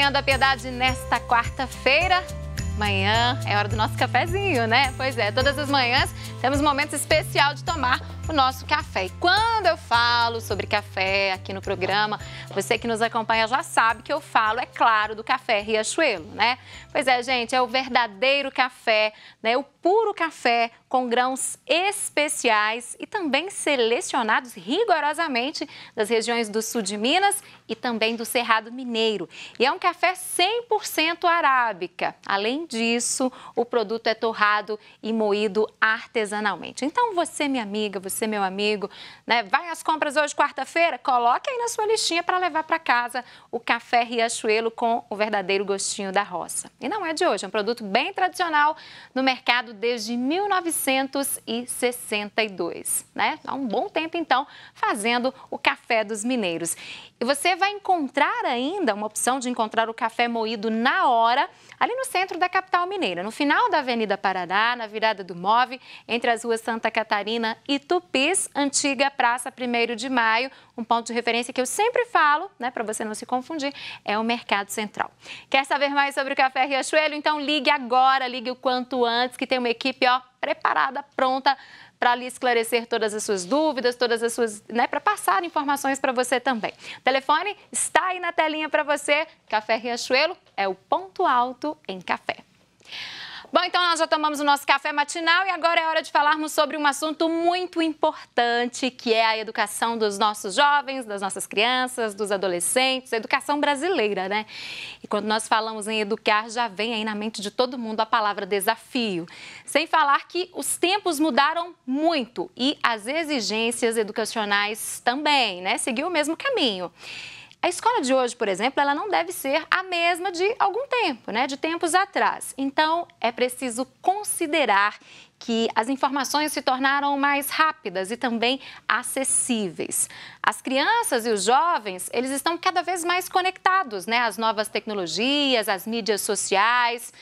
Manhã da Piedade nesta quarta-feira. Amanhã é hora do nosso cafezinho, né? Pois é, todas as manhãs temos um momento especial de tomar o nosso café. E quando eu falo sobre café aqui no programa, você que nos acompanha já sabe que eu falo, é claro, do café Riachuelo, né? Pois é, gente, é o verdadeiro café, né? O puro café com grãos especiais e também selecionados rigorosamente das regiões do sul de Minas e também do Cerrado Mineiro. E é um café 100% arábica. Além disso, o produto é torrado e moído artesanalmente. Então, você, minha amiga, você, meu amigo, né, vai às compras hoje, quarta-feira, coloque aí na sua listinha para levar para casa o café Riachuelo com o verdadeiro gostinho da roça. E não é de hoje, é um produto bem tradicional no mercado desde 1962, né? Há um bom tempo, então, fazendo o café dos mineiros. E você vai encontrar ainda uma opção de encontrar o café moído na hora, ali no centro da capital mineira, no final da Avenida Paraná, na virada do Move, entre as ruas Santa Catarina e Tupis, antiga Praça 1º de Maio, um ponto de referência que eu sempre falo, né, para você não se confundir, é o Mercado Central. Quer saber mais sobre o café Riachuelo? Então ligue agora, ligue o quanto antes, que tem uma equipe, ó, preparada, pronta para lhe esclarecer todas as suas dúvidas, todas as suas, né, para passar informações para você também. O telefone está aí na telinha para você. Café Riachuelo é o ponto alto em café. Bom, então nós já tomamos o nosso café matinal e agora é hora de falarmos sobre um assunto muito importante, que é a educação dos nossos jovens, das nossas crianças, dos adolescentes, a educação brasileira, né? E quando nós falamos em educar, já vem aí na mente de todo mundo a palavra desafio. Sem falar que os tempos mudaram muito e as exigências educacionais também, né? Seguiu o mesmo caminho. A escola de hoje, por exemplo, ela não deve ser a mesma de algum tempo, né? De tempos atrás. Então, é preciso considerar que as informações se tornaram mais rápidas e também acessíveis. As crianças e os jovens, eles estão cada vez mais conectados, né? Às novas tecnologias, às mídias sociais,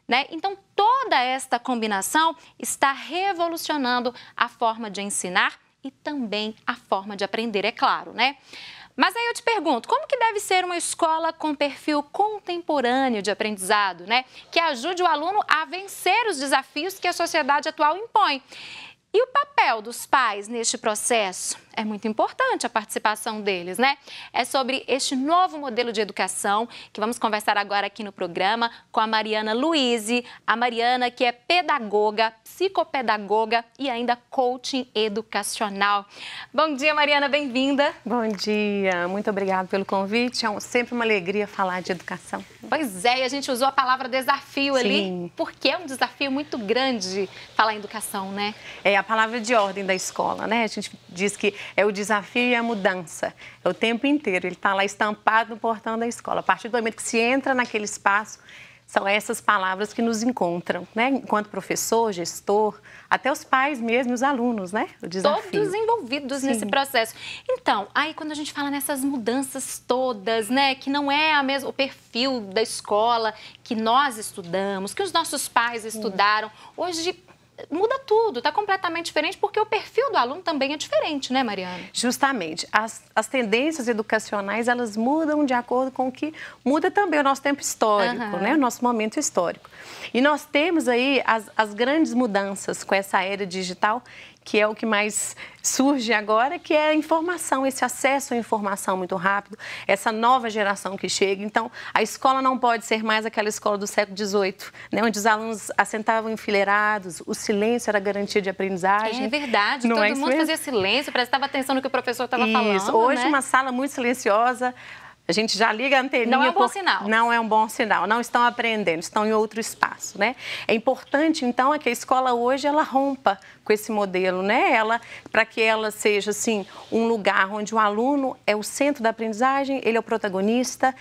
né? Então, toda esta combinação está revolucionando a forma de ensinar e também a forma de aprender, é claro, né? Mas aí eu te pergunto, como que deve ser uma escola com perfil contemporâneo de aprendizado, né? Que ajude o aluno a vencer os desafios que a sociedade atual impõe. E o papel dos pais neste processo? É muito importante a participação deles, né? É sobre este novo modelo de educação que vamos conversar agora aqui no programa com a Mariana Luize. A Mariana, que é pedagoga, psicopedagoga e ainda coaching educacional. Bom dia, Mariana, bem-vinda. Bom dia, muito obrigada pelo convite. É sempre uma alegria falar de educação. Pois é, e a gente usou a palavra desafio ali, porque é um desafio muito grande falar em educação, né? É a palavra de ordem da escola, né? A gente diz que é o desafio e a mudança. É o tempo inteiro, ele está lá estampado no portão da escola. A partir do momento que se entra naquele espaço, são essas palavras que nos encontram, né? Enquanto professor, gestor, até os pais mesmo, os alunos, né? O desafio. Todos envolvidos nesse processo. Então, aí quando a gente fala nessas mudanças todas, né? Que não é o perfil da escola que nós estudamos, que os nossos pais estudaram. Hoje muda tudo, está completamente diferente, porque o perfil do aluno também é diferente, né, Mariana? Justamente. As tendências educacionais, elas mudam de acordo com o que muda também o nosso tempo histórico, né? O nosso momento histórico. E nós temos aí as grandes mudanças com essa era digital, que é o que mais surge agora, que é a informação, esse acesso à informação muito rápido, essa nova geração que chega. Então, a escola não pode ser mais aquela escola do século XVIII, né, onde os alunos assentavam enfileirados, o silêncio era garantia de aprendizagem. É verdade, todo mundo fazia silêncio, prestava atenção no que o professor estava falando. Hoje, né? Uma sala muito silenciosa, a gente já liga a anteninha. Não é um bom sinal. Não é um bom sinal, não estão aprendendo, estão em outro espaço, né? É importante, então, que a escola hoje, ela rompa com esse modelo, né? Para que ela seja, assim, um lugar onde o aluno é o centro da aprendizagem, ele é o protagonista,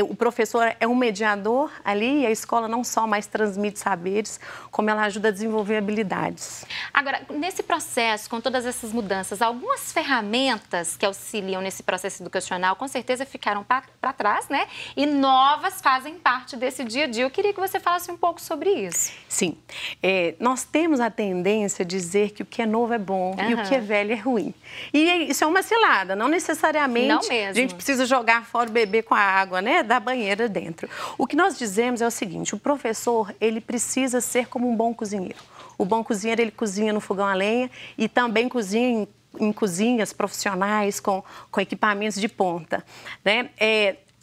o professor é um mediador ali, e a escola não só mais transmite saberes, como ela ajuda a desenvolver habilidades. Agora, nesse processo, com todas essas mudanças, algumas ferramentas que auxiliam nesse processo educacional, com certeza ficaram para trás, né? E novas fazem parte desse dia a dia. Eu queria que você falasse um pouco sobre isso. Sim. Nós temos a tendência tendência a dizer que o que é novo é bom e o que é velho é ruim. E isso é uma cilada, não necessariamente não mesmo. A gente precisa jogar fora o bebê com a água, né, da banheira dentro. O que nós dizemos é o seguinte, o professor, ele precisa ser como um bom cozinheiro. O bom cozinheiro, ele cozinha no fogão a lenha e também cozinha em cozinhas profissionais com equipamentos de ponta, né?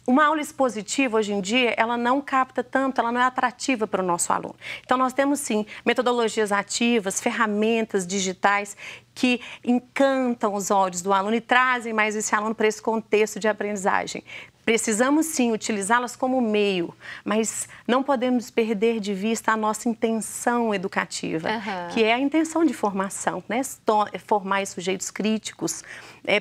Uma aula expositiva, hoje em dia, ela não capta tanto, ela não é atrativa para o nosso aluno. Então, nós temos, sim, metodologias ativas, ferramentas digitais que encantam os olhos do aluno e trazem mais esse aluno para esse contexto de aprendizagem. Precisamos, sim, utilizá-las como meio, mas não podemos perder de vista a nossa intenção educativa, que é a intenção de formação, né? Formar sujeitos críticos,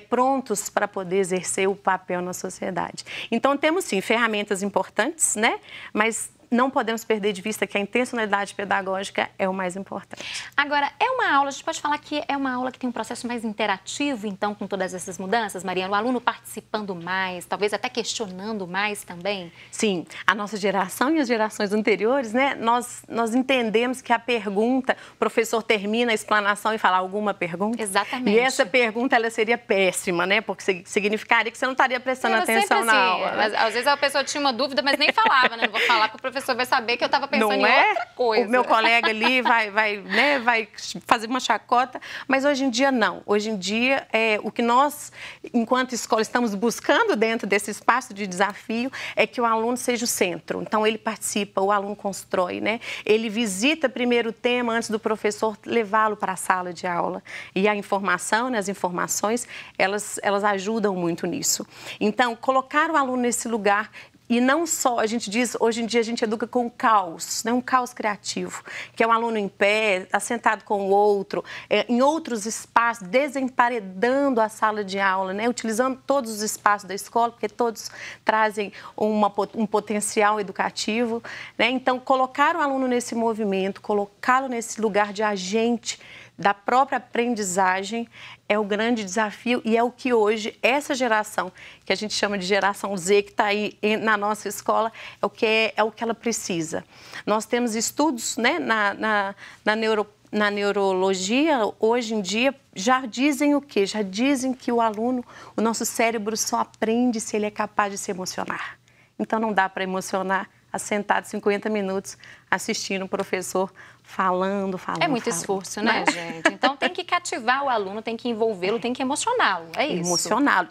prontos para poder exercer o papel na sociedade. Então, temos, sim, ferramentas importantes, né? Mas não podemos perder de vista que a intencionalidade pedagógica é o mais importante. Agora, é uma aula, a gente pode falar que é uma aula que tem um processo mais interativo, então, com todas essas mudanças, Mariana? O aluno participando mais, talvez até questionando mais também? Sim, a nossa geração e as gerações anteriores, né, nós entendemos que a pergunta, o professor termina a explanação e fala alguma pergunta? Exatamente. E essa pergunta, ela seria péssima, né, porque significaria que você não estaria prestando atenção na aula. Mas, às vezes a pessoa tinha uma dúvida, mas nem falava, né? Não vou falar que o professor vai saber que eu estava pensando em outra coisa. O meu colega ali vai fazer uma chacota, mas hoje em dia não. Hoje em dia, o que nós, enquanto escola, estamos buscando dentro desse espaço de desafio é que o aluno seja o centro. Então, ele participa, o aluno constrói, né? Ele visita primeiro o tema antes do professor levá-lo para a sala de aula. E a informação, né, as informações, elas ajudam muito nisso. Então, colocar o aluno nesse lugar. E não só, a gente diz, hoje em dia a gente educa com caos, né? Um caos criativo, que é um aluno em pé, assentado com o outro, em outros espaços, desemparedando a sala de aula, né? Utilizando todos os espaços da escola, porque todos trazem um potencial educativo, né? Então, colocar o aluno nesse movimento, colocá-lo nesse lugar de agente da própria aprendizagem é o grande desafio e é o que hoje essa geração, que a gente chama de geração Z, que está aí na nossa escola, é o que ela precisa. Nós temos estudos, né, na neurologia, hoje em dia, já dizem o quê? Já dizem que o aluno, o nosso cérebro só aprende se ele é capaz de se emocionar. Então, não dá para emocionar assentado 50 minutos assistindo o professor falando. É muito esforço, né, gente? Então, tem que cativar o aluno, tem que envolvê-lo, tem que emocioná-lo, é isso. Emocioná-lo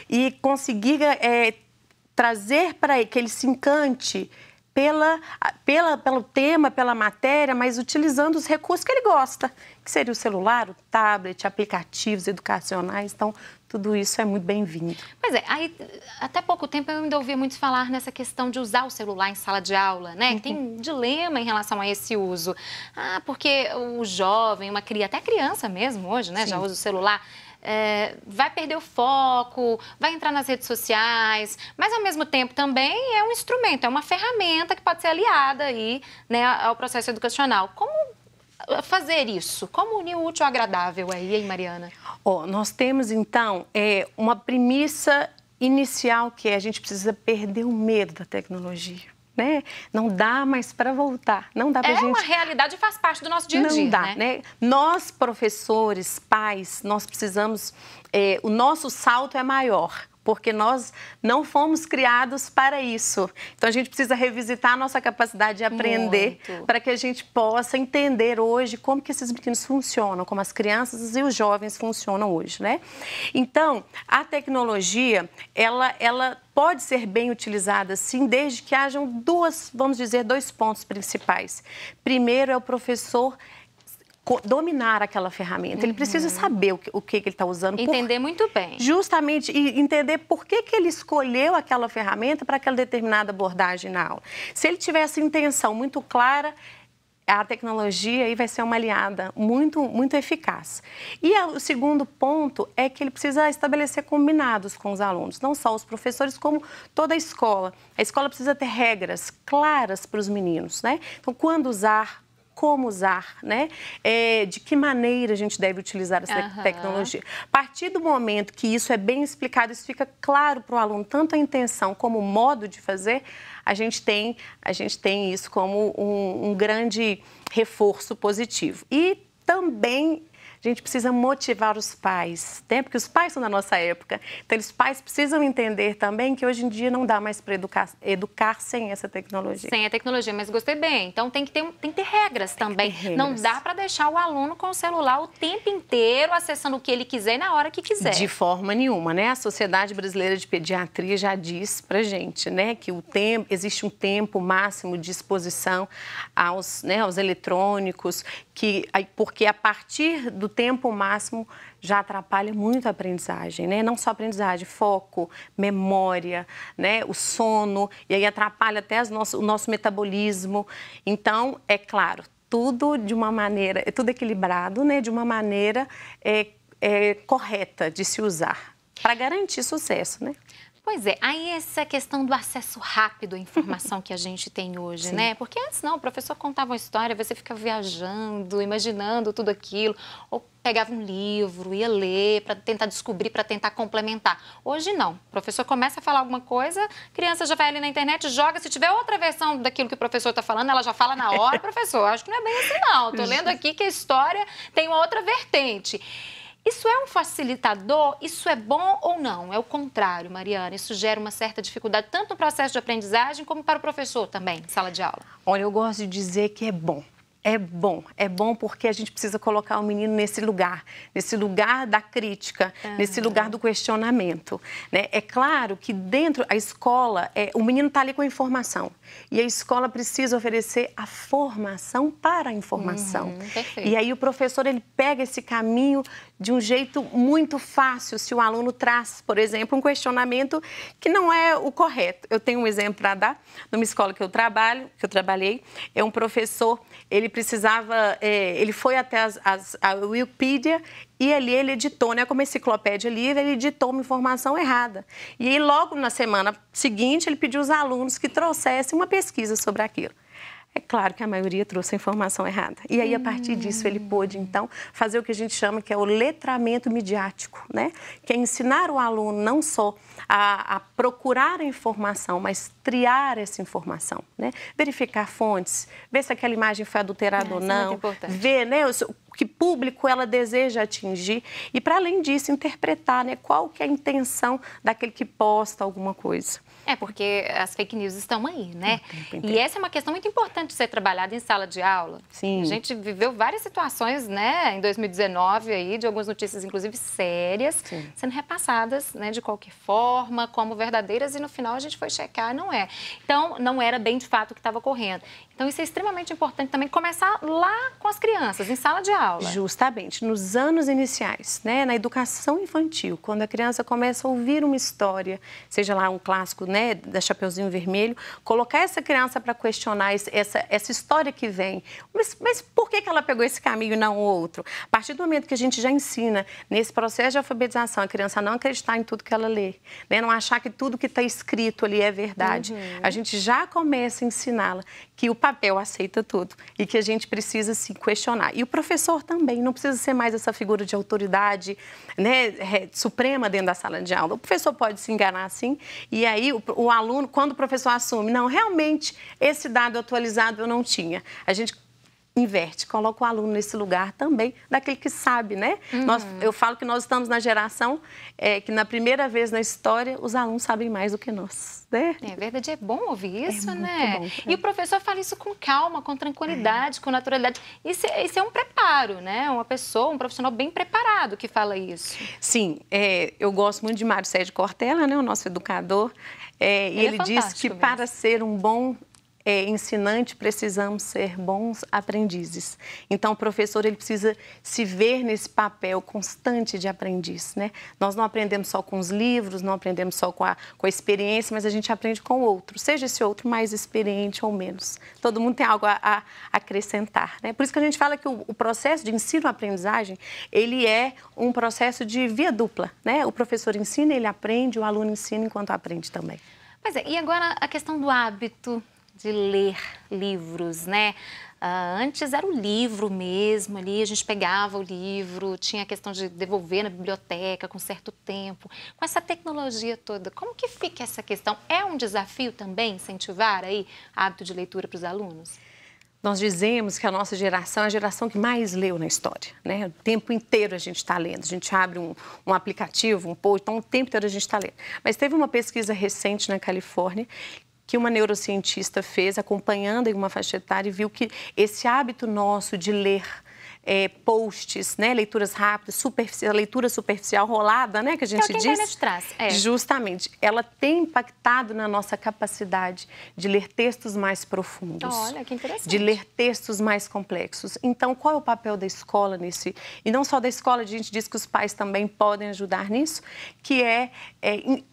e conseguir trazer para que ele se encante pelo tema, pela matéria, mas utilizando os recursos que ele gosta, que seria o celular, o tablet, aplicativos educacionais. Então, tudo isso é muito bem-vindo. Pois é, aí, até pouco tempo eu ainda ouvia muito falar nessa questão de usar o celular em sala de aula, né? Tem um dilema em relação a esse uso. Porque o jovem, até a criança mesmo hoje, né? Sim. Já usa o celular. Vai perder o foco, vai entrar nas redes sociais, mas ao mesmo tempo também é um instrumento, é uma ferramenta que pode ser aliada aí, né, ao processo educacional. Como fazer isso? Como unir o útil ao agradável aí, hein, Mariana? Nós temos, então, uma premissa inicial que a gente precisa perder o medo da tecnologia. Né? Não dá mais para voltar. Não dá pra gente... uma realidade que faz parte do nosso dia a dia. Não dá, né? Nós, professores, pais, nós precisamos... o nosso salto é maior, porque nós não fomos criados para isso. Então, a gente precisa revisitar a nossa capacidade de aprender para que a gente possa entender hoje como que esses meninos funcionam, como as crianças e os jovens funcionam hoje, né? Então, a tecnologia, ela pode ser bem utilizada, sim, desde que hajam dois pontos principais. Primeiro é o professor dominar aquela ferramenta. Ele precisa saber o que ele está usando. Entender muito bem. Justamente, e entender por que ele escolheu aquela ferramenta para aquela determinada abordagem na aula. Se ele tiver essa intenção muito clara, a tecnologia aí vai ser uma aliada muito, muito eficaz. E o segundo ponto é que ele precisa estabelecer combinados com os alunos, não só os professores, como toda a escola. A escola precisa ter regras claras para os meninos, né? Então, quando usar, como usar, né? De que maneira a gente deve utilizar essa tecnologia. A partir do momento que isso é bem explicado, isso fica claro para o aluno, tanto a intenção como o modo de fazer, a gente tem isso como um grande reforço positivo. E também a gente precisa motivar os pais, né? Porque os pais são da nossa época. Então, os pais precisam entender também que hoje em dia não dá mais para educar sem essa tecnologia. Sem a tecnologia, mas gostei bem. Então, tem que ter regras também. Não dá para deixar o aluno com o celular o tempo inteiro, acessando o que ele quiser e na hora que quiser. De forma nenhuma, né? A Sociedade Brasileira de Pediatria já diz pra gente, né, que existe um tempo máximo de exposição aos eletrônicos, porque a partir do tempo máximo já atrapalha muito a aprendizagem, né? Não só a aprendizagem, foco, memória, né? O sono, e aí atrapalha até o nosso metabolismo. Então, é claro, tudo de uma maneira, tudo equilibrado, né? De uma maneira correta de se usar, para garantir sucesso, né? Pois é, aí essa questão do acesso rápido à informação que a gente tem hoje, Sim. né? Porque antes não, o professor contava uma história, você ficava viajando, imaginando tudo aquilo, ou pegava um livro, ia ler para tentar descobrir, para tentar complementar. Hoje não, o professor começa a falar alguma coisa, a criança já vai ali na internet, joga, se tiver outra versão daquilo que o professor está falando, ela já fala na hora, professor, acho que não é bem assim não, estou lendo aqui que a história tem uma outra vertente. Isso é um facilitador? Isso é bom ou não? É o contrário, Mariana. Isso gera uma certa dificuldade, tanto no processo de aprendizagem, como para o professor também, em sala de aula. Olha, eu gosto de dizer que é bom. É bom porque a gente precisa colocar o menino nesse lugar da crítica, nesse lugar do questionamento, né? É claro que dentro da escola, o menino está ali com a informação e a escola precisa oferecer a formação para a informação. E aí o professor, ele pega esse caminho de um jeito muito fácil, se o aluno traz, por exemplo, um questionamento que não é o correto. Eu tenho um exemplo para dar, numa escola que eu trabalhei, é um professor, ele foi até a Wikipedia e ali ele editou, né, como enciclopédia livre, ele editou uma informação errada. E aí, logo na semana seguinte, ele pediu aos alunos que trouxessem uma pesquisa sobre aquilo. É claro que a maioria trouxe a informação errada. E aí, a partir disso, ele pôde, então, fazer o que a gente chama que é o letramento midiático, né? Que é ensinar o aluno não só a procurar a informação, mas triar essa informação, né? Verificar fontes, ver se aquela imagem foi adulterada ou não, ver, né, que público ela deseja atingir e, para além disso, interpretar, né, qual que é a intenção daquele que posta alguma coisa. Porque as fake news estão aí, né? E essa é uma questão muito importante de ser trabalhada em sala de aula. Sim. A gente viveu várias situações, né, em 2019, aí, de algumas notícias, inclusive, sérias, sendo repassadas, né, de qualquer forma, como verdadeiras, e no final a gente foi checar, não é. Então, não era bem de fato o que estava ocorrendo. Então, isso é extremamente importante também, começar lá com as crianças, em sala de aula. Justamente, nos anos iniciais, né, na educação infantil, quando a criança começa a ouvir uma história, seja lá um clássico, né, da Chapeuzinho Vermelho, colocar essa criança para questionar essa história que vem. Mas por que ela pegou esse caminho e não o outro? A partir do momento que a gente já ensina, nesse processo de alfabetização, a criança não acreditar em tudo que ela lê, né, não achar que tudo que está escrito ali é verdade, a gente já começa a ensiná-la que o papel aceita tudo e que a gente precisa se questionar. E o professor também não precisa ser mais essa figura de autoridade, né, suprema dentro da sala de aula. O professor pode se enganar sim, e aí o aluno, quando o professor assume, não, realmente esse dado atualizado eu não tinha, a gente inverte, coloca o aluno nesse lugar também, daquele que sabe, né? Eu falo que nós estamos na geração que, na primeira vez na história, os alunos sabem mais do que nós, né? É verdade, é bom ouvir isso, né? Bom, E o professor fala isso com calma, com tranquilidade, com naturalidade. Isso é um preparo, né? Uma pessoa, um profissional bem preparado que fala isso. Sim, eu gosto muito de Mário Sérgio Cortella, né? O nosso educador. E ele diz que mesmo. Para ser um bom ensinante, precisamos ser bons aprendizes. Então, o professor, ele precisa se ver nesse papel constante de aprendiz, né? Nós não aprendemos só com os livros, não aprendemos só com a experiência, mas a gente aprende com o outro, seja esse outro mais experiente ou menos. Todo mundo tem algo a acrescentar, né? Por isso que a gente fala que o processo de ensino-aprendizagem, ele é um processo de via dupla, né? O professor ensina, ele aprende, o aluno ensina enquanto aprende também. Pois é, e agora a questão do hábito de ler livros, né? Antes era o livro mesmo, ali a gente pegava o livro, tinha a questão de devolver na biblioteca com certo tempo. Com essa tecnologia toda, como que fica essa questão? É um desafio também incentivar aí hábito de leitura para os alunos? Nós dizemos que a nossa geração é a geração que mais leu na história, né? O tempo inteiro a gente está lendo. A gente abre um aplicativo, um post, então o tempo inteiro a gente está lendo. Mas teve uma pesquisa recente na Califórnia que uma neurocientista fez, acompanhando em uma faixa etária, e viu que esse hábito nosso de ler posts, né, leituras rápidas, leitura superficial, rolada, né, que a gente diz. É o que a internet traz. Justamente. Ela tem impactado na nossa capacidade de ler textos mais profundos. Olha, que interessante. De ler textos mais complexos. Então, qual é o papel da escola nesse? E não só da escola, a gente diz que os pais também podem ajudar nisso, que é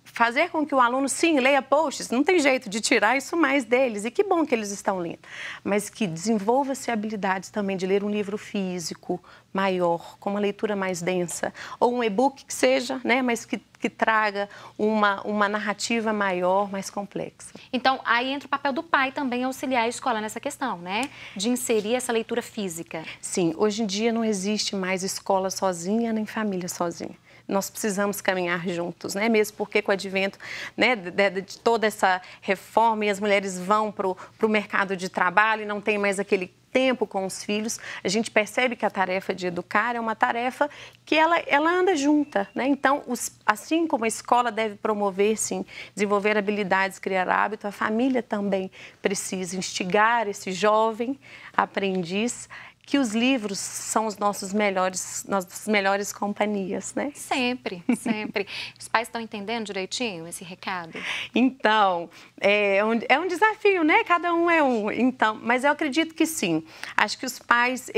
fazer com que o aluno, sim, leia posts, não tem jeito de tirar isso mais deles, e que bom que eles estão lendo, mas que desenvolva-se habilidades também de ler um livro físico maior, com uma leitura mais densa, ou um e-book que seja, né, mas que traga uma narrativa maior, mais complexa. Então, aí entra o papel do pai também auxiliar a escola nessa questão, né? De inserir essa leitura física. Sim, hoje em dia não existe mais escola sozinha, nem família sozinha. Nós precisamos caminhar juntos, né? Mesmo porque com o advento, né, de toda essa reforma e as mulheres vão para o mercado de trabalho e não tem mais aquele tempo com os filhos, a gente percebe que a tarefa de educar é uma tarefa que ela anda junta, né? Então, assim como a escola deve promover, sim, desenvolver habilidades, criar hábito, a família também precisa instigar esse jovem aprendiz que os livros são nossas melhores companhias, né? Sempre, sempre. Os pais estão entendendo direitinho esse recado? Então, é um desafio, né? Cada um é um. Então, mas eu acredito que sim. Acho que os pais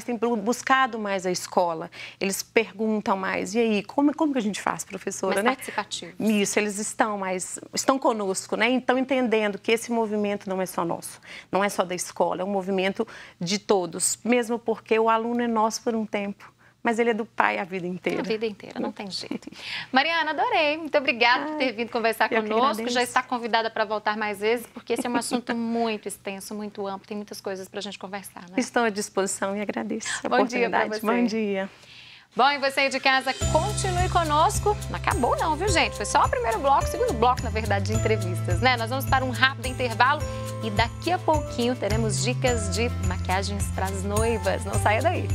têm buscado mais a escola. Eles perguntam mais. E aí, como que a gente faz, professora? Mais participativos. Isso, eles estão conosco, né? Então, entendendo que esse movimento não é só nosso, não é só da escola, é um movimento de todos. Mesmo porque o aluno é nosso por um tempo, mas ele é do pai a vida inteira. A vida inteira, não tem jeito. Mariana, adorei. Muito obrigada por ter vindo conversar conosco. Já está convidada para voltar mais vezes, porque esse é um assunto muito extenso, muito amplo, tem muitas coisas para a gente conversar, né? Estou à disposição e agradeço a oportunidade. Bom dia para você. Bom dia. Bom, e você aí de casa, continue conosco. Não acabou não, viu, gente? Foi só o primeiro bloco, segundo bloco, na verdade, de entrevistas, né? Nós vamos para um rápido intervalo e daqui a pouquinho teremos dicas de maquiagens para as noivas. Não saia daí.